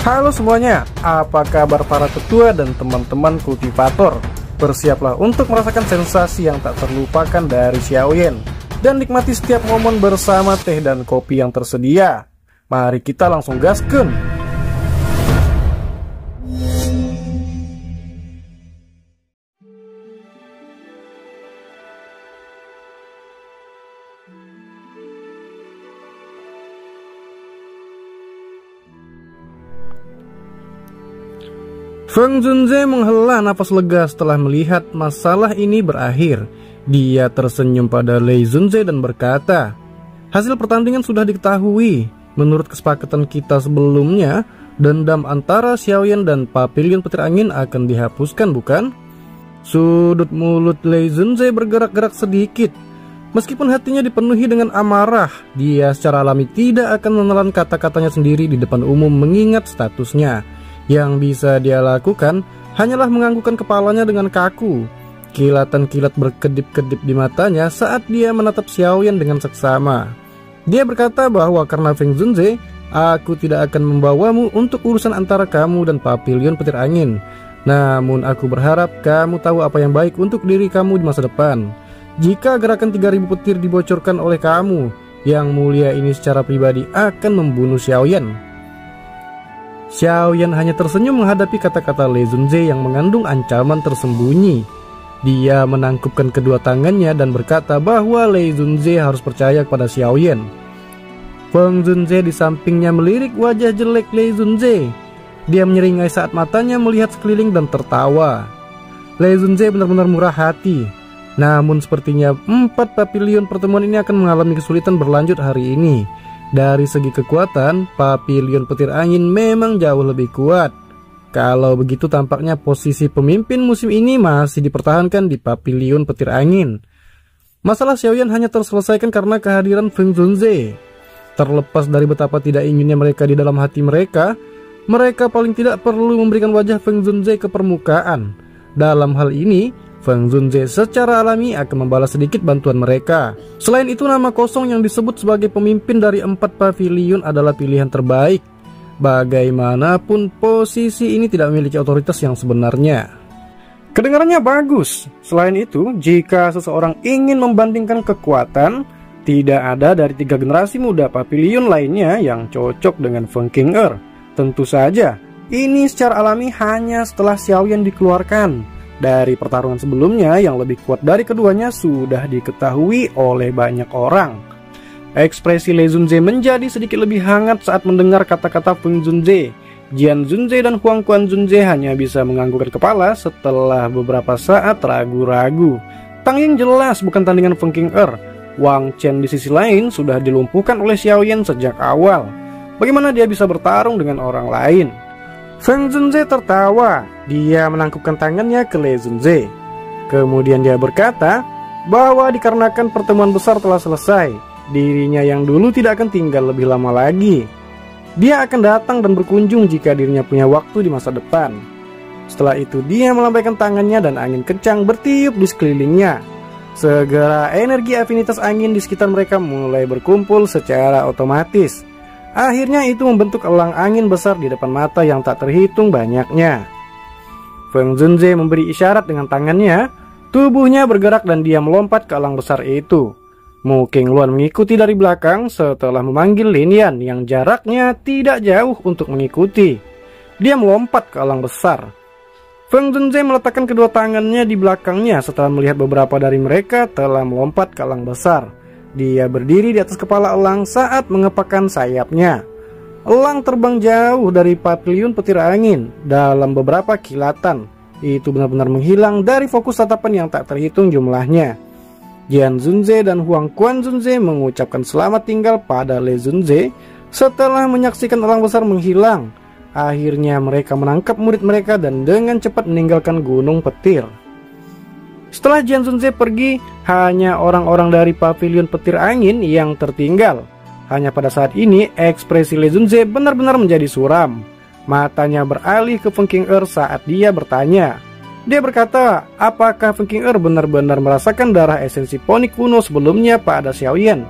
Halo semuanya, apa kabar para tetua dan teman-teman kultivator? Bersiaplah untuk merasakan sensasi yang tak terlupakan dari Xiaoyan dan nikmati setiap momen bersama teh dan kopi yang tersedia. Mari kita langsung gaskeun. Feng Zunze menghela napas lega setelah melihat masalah ini berakhir. Dia tersenyum pada Lei Zunze dan berkata, "Hasil pertandingan sudah diketahui. Menurut kesepakatan kita sebelumnya, dendam antara Xiaoyan dan Papilion Petir Angin akan dihapuskan, bukan?" Sudut mulut Lei Zunze bergerak-gerak sedikit. Meskipun hatinya dipenuhi dengan amarah, dia secara alami tidak akan menelan kata-katanya sendiri di depan umum mengingat statusnya. Yang bisa dia lakukan hanyalah menganggukkan kepalanya dengan kaku. Kilatan-kilat berkedip-kedip di matanya saat dia menatap Xiaoyan dengan seksama. Dia berkata bahwa karena Feng Zunze, aku tidak akan membawamu untuk urusan antara kamu dan Papilion Petir Angin. Namun aku berharap kamu tahu apa yang baik untuk diri kamu di masa depan. Jika gerakan 3000 petir dibocorkan oleh kamu, yang mulia ini secara pribadi akan membunuh Xiaoyan. Xiaoyan hanya tersenyum menghadapi kata-kata Lei Zunze yang mengandung ancaman tersembunyi. Dia menangkupkan kedua tangannya dan berkata bahwa Lei Zunze harus percaya kepada Xiaoyan. Feng Zunze di sampingnya melirik wajah jelek Lei Zunze. Dia menyeringai saat matanya melihat sekeliling dan tertawa. Lei Zunze benar-benar murah hati. Namun sepertinya 4 papilion pertemuan ini akan mengalami kesulitan berlanjut hari ini. Dari segi kekuatan, Papilion Petir Angin memang jauh lebih kuat. Kalau begitu tampaknya posisi pemimpin musim ini masih dipertahankan di Papilion Petir Angin. Masalah Xiaoyan hanya terselesaikan karena kehadiran Feng Zunze. Terlepas dari betapa tidak inginnya mereka di dalam hati mereka paling tidak perlu memberikan wajah Feng Zunze ke permukaan. Dalam hal ini, Feng Zunze secara alami akan membalas sedikit bantuan mereka. Selain itu, nama kosong yang disebut sebagai pemimpin dari 4 pavilion adalah pilihan terbaik. Bagaimanapun posisi ini tidak memiliki otoritas yang sebenarnya. Kedengarannya bagus. Selain itu, jika seseorang ingin membandingkan kekuatan, tidak ada dari 3 generasi muda pavilion lainnya yang cocok dengan Feng Qing'er. Tentu saja, ini secara alami hanya setelah Xiaoyan dikeluarkan. Dari pertarungan sebelumnya yang lebih kuat dari keduanya sudah diketahui oleh banyak orang. Ekspresi Lei Zunze menjadi sedikit lebih hangat saat mendengar kata-kata Feng Zunze. Jian Zunze dan Huang Quan Zunze hanya bisa menganggukkan kepala setelah beberapa saat ragu-ragu. Tang Ying jelas bukan tandingan Feng Qing'er. Wang Chen di sisi lain sudah dilumpuhkan oleh Xiaoyan sejak awal. Bagaimana dia bisa bertarung dengan orang lain? Feng Zunze tertawa. Dia menangkupkan tangannya ke Lei Zunze. Kemudian dia berkata bahwa dikarenakan pertemuan besar telah selesai, dirinya yang dulu tidak akan tinggal lebih lama lagi. Dia akan datang dan berkunjung jika dirinya punya waktu di masa depan. Setelah itu dia melambaikan tangannya dan angin kencang bertiup di sekelilingnya. Segera energi afinitas angin di sekitar mereka mulai berkumpul secara otomatis. Akhirnya itu membentuk elang angin besar di depan mata yang tak terhitung banyaknya. Feng Zunze memberi isyarat dengan tangannya. Tubuhnya bergerak dan dia melompat ke elang besar itu. Mu Qingluan mengikuti dari belakang setelah memanggil Lin Yan yang jaraknya tidak jauh untuk mengikuti. Dia melompat ke elang besar. Feng Zunze meletakkan kedua tangannya di belakangnya setelah melihat beberapa dari mereka telah melompat ke elang besar. Dia berdiri di atas kepala elang saat mengepakkan sayapnya. Elang terbang jauh dari Papilion Petir Angin dalam beberapa kilatan. Itu benar-benar menghilang dari fokus tatapan yang tak terhitung jumlahnya. Jian Zunze dan Huang Quan Zunze mengucapkan selamat tinggal pada Lei Zunze setelah menyaksikan elang besar menghilang. Akhirnya mereka menangkap murid mereka dan dengan cepat meninggalkan Gunung Petir. Setelah Jian Zunze pergi, hanya orang-orang dari Papilion Petir Angin yang tertinggal. Hanya pada saat ini, ekspresi Lei Zunze benar-benar menjadi suram. Matanya beralih ke Feng Qing'er saat dia bertanya. Dia berkata, apakah Feng Qing'er benar-benar merasakan darah esensi poni kuno sebelumnya pada Xiaoyan?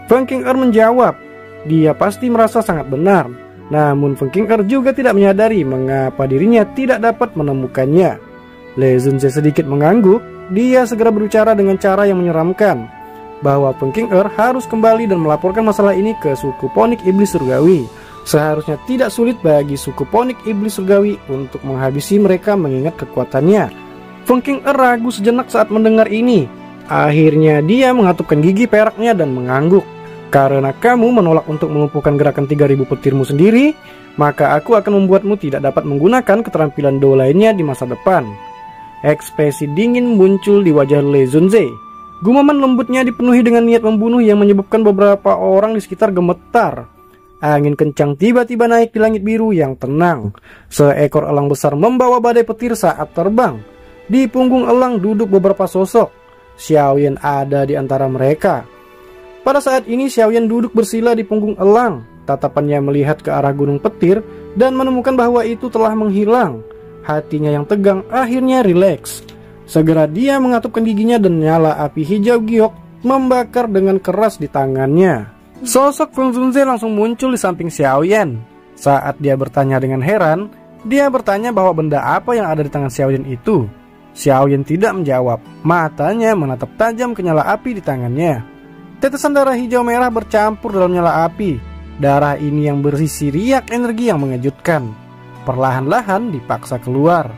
Feng Qing'er menjawab, dia pasti merasa sangat benar. Namun Feng Qing'er juga tidak menyadari mengapa dirinya tidak dapat menemukannya. Lei Zunze sedikit mengangguk. Dia segera berbicara dengan cara yang menyeramkan bahwa Feng Qing'er harus kembali dan melaporkan masalah ini ke suku Ponik Iblis Surgawi. Seharusnya tidak sulit bagi suku Ponik Iblis Surgawi untuk menghabisi mereka mengingat kekuatannya. Feng Qing'er ragu sejenak saat mendengar ini. Akhirnya dia mengatupkan gigi peraknya dan mengangguk. Karena kamu menolak untuk melumpuhkan gerakan 3000 petirmu sendiri, maka aku akan membuatmu tidak dapat menggunakan keterampilan Do lainnya di masa depan. Ekspresi dingin muncul di wajah Lei Zunze. Gumaman lembutnya dipenuhi dengan niat membunuh yang menyebabkan beberapa orang di sekitar gemetar. Angin kencang tiba-tiba naik di langit biru yang tenang. Seekor elang besar membawa badai petir saat terbang. Di punggung elang duduk beberapa sosok. Xiaoyan ada di antara mereka. Pada saat ini Xiaoyan duduk bersila di punggung elang. Tatapannya melihat ke arah gunung petir dan menemukan bahwa itu telah menghilang. Hatinya yang tegang akhirnya rileks. Segera dia mengatupkan giginya dan nyala api hijau giok membakar dengan keras di tangannya. Sosok Feng Zunze langsung muncul di samping Xiaoyan. Saat dia bertanya dengan heran, dia bertanya bahwa benda apa yang ada di tangan Xiaoyan itu. Xiaoyan tidak menjawab. Matanya menatap tajam ke nyala api di tangannya. Tetesan darah hijau merah bercampur dalam nyala api. Darah ini yang berisi riak energi yang mengejutkan. Perlahan-lahan dipaksa keluar.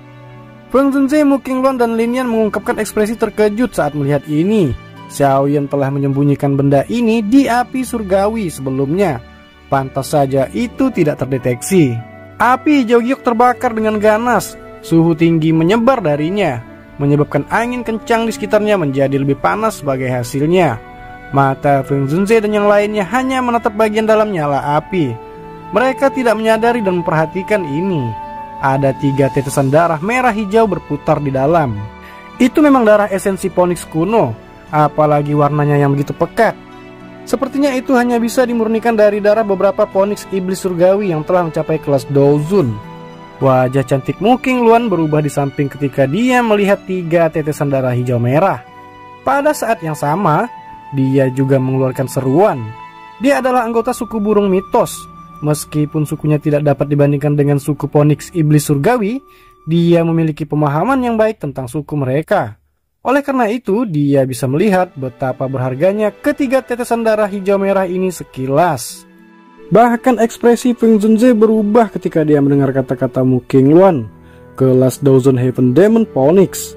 Feng Zunze, Mu Qingluan, dan Lin Yan mengungkapkan ekspresi terkejut saat melihat ini. Xiaoyan telah menyembunyikan benda ini di api surgawi sebelumnya. Pantas saja itu tidak terdeteksi. Api hijau giok terbakar dengan ganas. Suhu tinggi menyebar darinya, menyebabkan angin kencang di sekitarnya menjadi lebih panas sebagai hasilnya. Mata Feng Zunze dan yang lainnya hanya menatap bagian dalam nyala api. Mereka tidak menyadari dan memperhatikan ini. Ada 3 tetesan darah merah hijau berputar di dalam. Itu memang darah esensi Phoenix kuno, apalagi warnanya yang begitu pekat. Sepertinya itu hanya bisa dimurnikan dari darah beberapa Phoenix Iblis Surgawi yang telah mencapai kelas Douzun. Wajah cantik Mu Qingluan berubah di samping ketika dia melihat 3 tetesan darah hijau merah. Pada saat yang sama, dia juga mengeluarkan seruan. Dia adalah anggota suku burung mitos. Meskipun sukunya tidak dapat dibandingkan dengan suku Phoenix Iblis Surgawi, dia memiliki pemahaman yang baik tentang suku mereka. Oleh karena itu, dia bisa melihat betapa berharganya ketiga tetesan darah hijau merah ini sekilas. Bahkan ekspresi Feng Zunze berubah ketika dia mendengar kata-kata Mu Qingluan, kelas Douzun Heaven Demon Phoenix.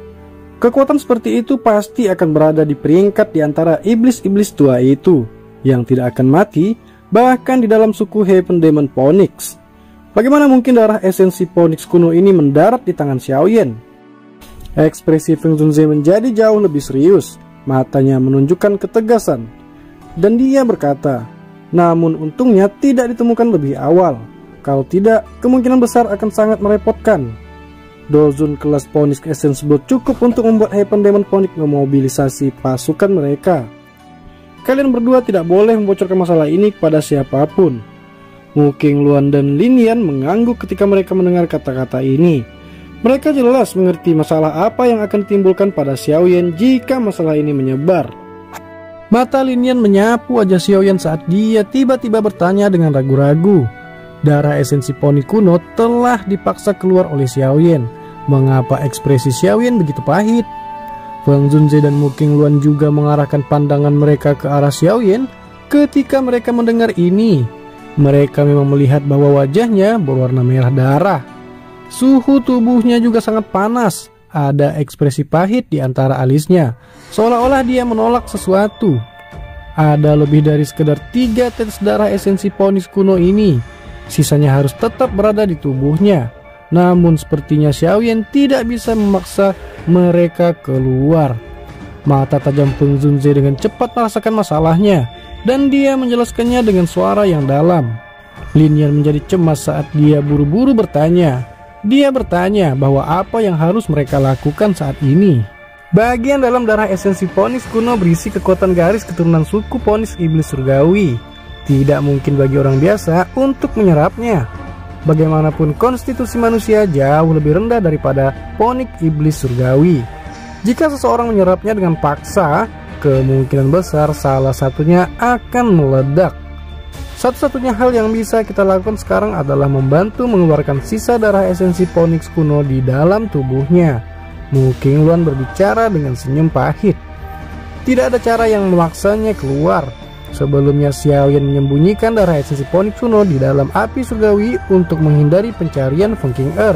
Kekuatan seperti itu pasti akan berada di peringkat di antara iblis-iblis tua itu, yang tidak akan mati, bahkan di dalam suku Heaven Demon Phoenix. Bagaimana mungkin darah esensi Phoenix kuno ini mendarat di tangan Xiaoyan? Ekspresi Feng Zunze menjadi jauh lebih serius, matanya menunjukkan ketegasan. Dan dia berkata, namun untungnya tidak ditemukan lebih awal. Kalau tidak, kemungkinan besar akan sangat merepotkan. Douzun kelas Phoenix Essence Blood cukup untuk membuat Heaven Demon Phoenix memobilisasi pasukan mereka. Kalian berdua tidak boleh membocorkan masalah ini kepada siapapun. Mu Qingluan dan Lin Yan mengangguk ketika mereka mendengar kata-kata ini. Mereka jelas mengerti masalah apa yang akan ditimbulkan pada Xiaoyan jika masalah ini menyebar. Mata Lin Yan menyapu wajah Xiaoyan saat dia tiba-tiba bertanya dengan ragu-ragu. Darah esensi Phoenix kuno telah dipaksa keluar oleh Xiaoyan. Mengapa ekspresi Xiaoyan begitu pahit? Feng Zunze dan Mu Qingluan juga mengarahkan pandangan mereka ke arah Xiaoyan ketika mereka mendengar ini. Mereka memang melihat bahwa wajahnya berwarna merah darah. Suhu tubuhnya juga sangat panas. Ada ekspresi pahit di antara alisnya, seolah-olah dia menolak sesuatu. Ada lebih dari sekedar 3 tetes darah esensi Phoenix kuno ini. Sisanya harus tetap berada di tubuhnya. Namun sepertinya Xiaoyan tidak bisa memaksa mereka keluar. Mata tajam Feng Zunze dengan cepat merasakan masalahnya, dan dia menjelaskannya dengan suara yang dalam. Lin Yan menjadi cemas saat dia buru-buru bertanya. Dia bertanya bahwa apa yang harus mereka lakukan saat ini. Bagian dalam darah esensi Phoenix kuno berisi kekuatan garis keturunan suku Phoenix Iblis Surgawi. Tidak mungkin bagi orang biasa untuk menyerapnya. Bagaimanapun konstitusi manusia jauh lebih rendah daripada Phoenix Iblis Surgawi. Jika seseorang menyerapnya dengan paksa, kemungkinan besar salah satunya akan meledak. Satu-satunya hal yang bisa kita lakukan sekarang adalah membantu mengeluarkan sisa darah esensi Phoenix kuno di dalam tubuhnya. Mu Qinglong berbicara dengan senyum pahit. Tidak ada cara yang memaksanya keluar. Sebelumnya Xiaoyan menyembunyikan darah esensi Phoenix kuno di dalam api surgawi untuk menghindari pencarian Feng Qing'er.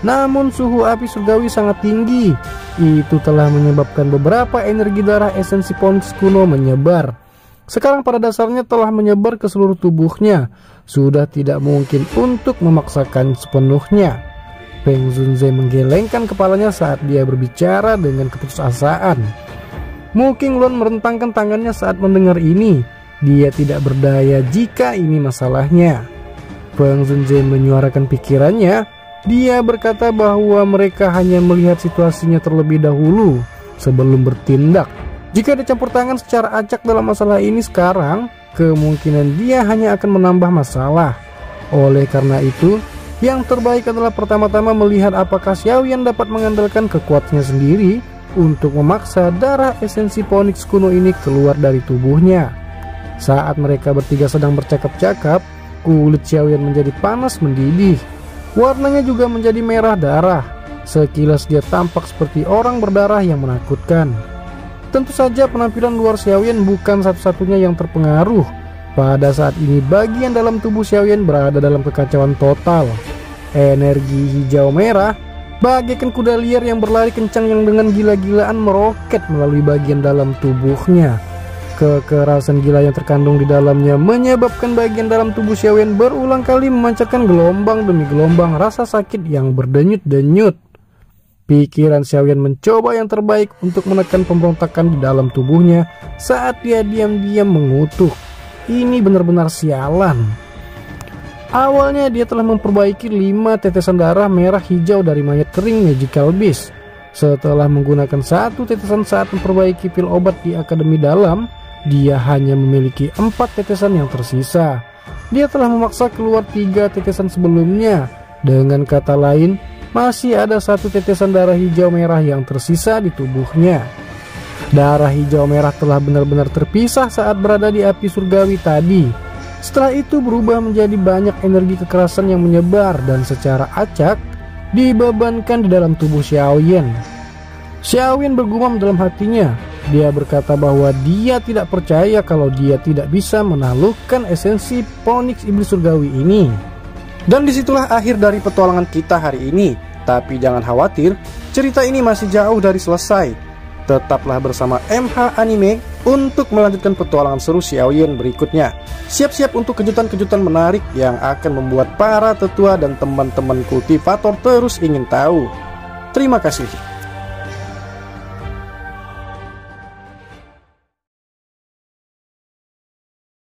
Namun suhu api surgawi sangat tinggi. Itu telah menyebabkan beberapa energi darah esensi Phoenix kuno menyebar. Sekarang pada dasarnya telah menyebar ke seluruh tubuhnya. Sudah tidak mungkin untuk memaksakan sepenuhnya. Peng Zunze menggelengkan kepalanya saat dia berbicara dengan keputusasaan. Mu Qinglong merentangkan tangannya saat mendengar ini. Dia tidak berdaya jika ini masalahnya. Peng Zunze menyuarakan pikirannya. Dia berkata bahwa mereka hanya melihat situasinya terlebih dahulu sebelum bertindak. Jika dicampur tangan secara acak dalam masalah ini sekarang, kemungkinan dia hanya akan menambah masalah. Oleh karena itu, yang terbaik adalah pertama-tama melihat apakah Xiaoyan dapat mengandalkan kekuatannya sendiri untuk memaksa darah esensi Phoenix kuno ini keluar dari tubuhnya. Saat mereka bertiga sedang bercakap-cakap, kulit Xiaoyan menjadi panas mendidih. Warnanya juga menjadi merah darah. Sekilas dia tampak seperti orang berdarah yang menakutkan. Tentu saja penampilan luar Xiaoyan bukan satu-satunya yang terpengaruh. Pada saat ini bagian dalam tubuh Xiaoyan berada dalam kekacauan total. Energi hijau merah bagaikan kuda liar yang berlari kencang yang dengan gila-gilaan meroket melalui bagian dalam tubuhnya. Kekerasan gila yang terkandung di dalamnya menyebabkan bagian dalam tubuh Xiaoyan berulang kali memancarkan gelombang demi gelombang rasa sakit yang berdenyut-denyut. Pikiran Xiaoyan mencoba yang terbaik untuk menekan pemberontakan di dalam tubuhnya saat dia diam-diam mengutuk. Ini benar-benar sialan. Awalnya dia telah memperbaiki 5 tetesan darah merah hijau dari mayat kering Magical Beast. Setelah menggunakan 1 tetesan saat memperbaiki pil obat di Akademi Dalam, dia hanya memiliki 4 tetesan yang tersisa. Dia telah memaksa keluar 3 tetesan sebelumnya. Dengan kata lain, masih ada 1 tetesan darah hijau merah yang tersisa di tubuhnya. Darah hijau merah telah benar-benar terpisah saat berada di api surgawi tadi. Setelah itu berubah menjadi banyak energi kekerasan yang menyebar dan secara acak dibebankan di dalam tubuh Xiaoyan. Xiaoyan bergumam dalam hatinya. Dia berkata bahwa dia tidak percaya kalau dia tidak bisa menaklukkan esensi Phoenix Iblis Surgawi ini. Dan disitulah akhir dari petualangan kita hari ini. Tapi jangan khawatir, cerita ini masih jauh dari selesai. Tetaplah bersama MH Anime untuk melanjutkan petualangan seru Xiaoyan berikutnya. Siap-siap untuk kejutan-kejutan menarik yang akan membuat para tetua dan teman-teman kultivator terus ingin tahu. Terima kasih.